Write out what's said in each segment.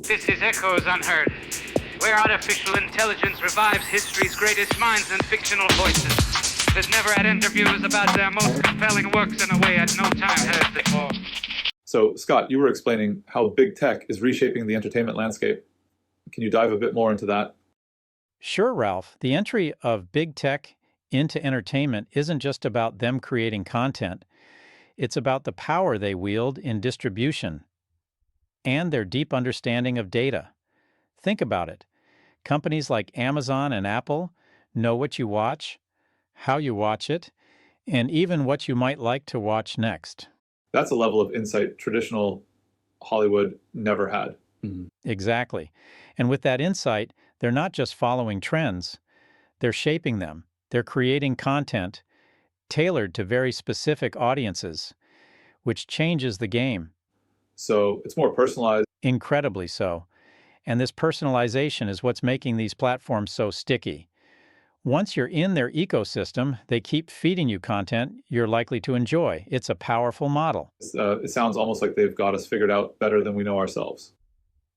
This is Echos Unheard, where artificial intelligence revives history's greatest minds and fictional voices. There's never had interviews about their most compelling works in a way at no time heard before. So, Scott, you were explaining how big tech is reshaping the entertainment landscape. Can you dive a bit more into that? Sure, Ralph. The entry of big tech into entertainment isn't just about them creating content. It's about the power they wield in distribution and their deep understanding of data. Think about it. Companies like Amazon and Apple know what you watch, how you watch it, and even what you might like to watch next. That's a level of insight traditional Hollywood never had. Exactly. And with that insight, they're not just following trends, they're shaping them. They're creating content tailored to very specific audiences, which changes the game. So it's more personalized. Incredibly so. And this personalization is what's making these platforms so sticky. Once you're in their ecosystem, they keep feeding you content you're likely to enjoy. It's a powerful model. It sounds almost like they've got us figured out better than we know ourselves.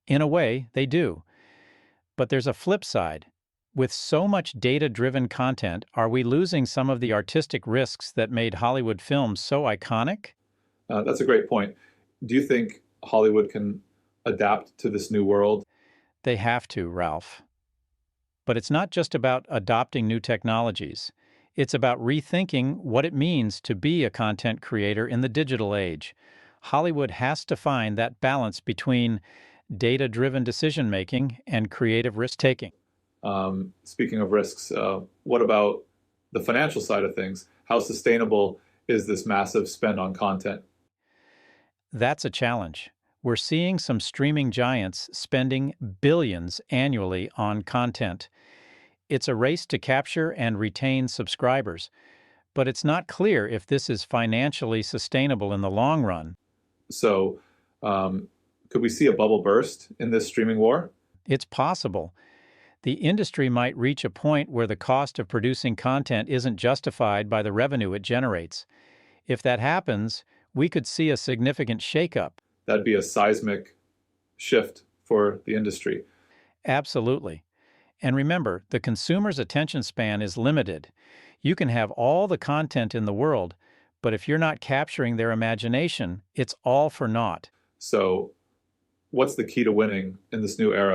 In a way, they do. But there's a flip side. With so much data-driven content, are we losing some of the artistic risks that made Hollywood films so iconic? That's a great point. Do you think Hollywood can adapt to this new world? They have to, Ralph. But it's not just about adopting new technologies. It's about rethinking what it means to be a content creator in the digital age. Hollywood has to find that balance between data-driven decision-making and creative risk-taking. Speaking of risks, what about the financial side of things? How sustainable is this massive spend on content? That's a challenge. We're seeing some streaming giants spending billions annually on content. It's a race to capture and retain subscribers, but it's not clear if this is financially sustainable in the long run. So, could we see a bubble burst in this streaming war? It's possible. The industry might reach a point where the cost of producing content isn't justified by the revenue it generates. If that happens, we could see a significant shakeup. That'd be a seismic shift for the industry. Absolutely. And remember, the consumer's attention span is limited. You can have all the content in the world, but if you're not capturing their imagination, it's all for naught. So, what's the key to winning in this new era?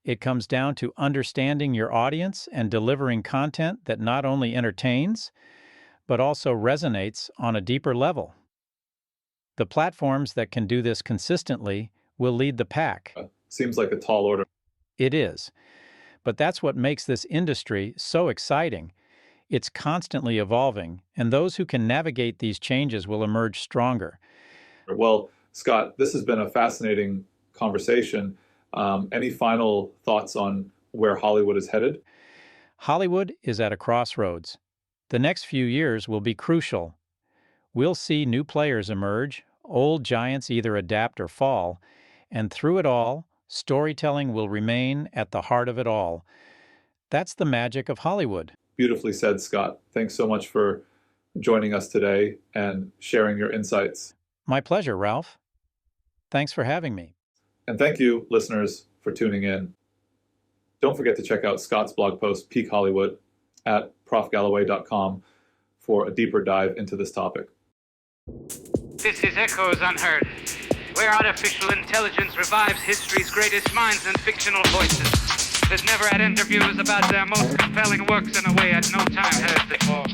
It comes down to understanding your audience and delivering content that not only entertains, but also resonates on a deeper level. The platforms that can do this consistently will lead the pack. Seems like a tall order. It is. But that's what makes this industry so exciting. It's constantly evolving, and those who can navigate these changes will emerge stronger. Well, Scott, this has been a fascinating conversation. Any final thoughts on where Hollywood is headed? Hollywood is at a crossroads. The next few years will be crucial. We'll see new players emerge, old giants either adapt or fall, and through it all, storytelling will remain at the heart of it all. That's the magic of Hollywood. Beautifully said, Scott. Thanks so much for joining us today and sharing your insights. My pleasure, Ralph. Thanks for having me. And thank you, listeners, for tuning in. Don't forget to check out Scott's blog post, Peak Hollywood, at profgalloway.com for a deeper dive into this topic. This is Echos Unheard, where artificial intelligence revives history's greatest minds and fictional voices. There's never had interviews about their most compelling works in a way at no time heard before.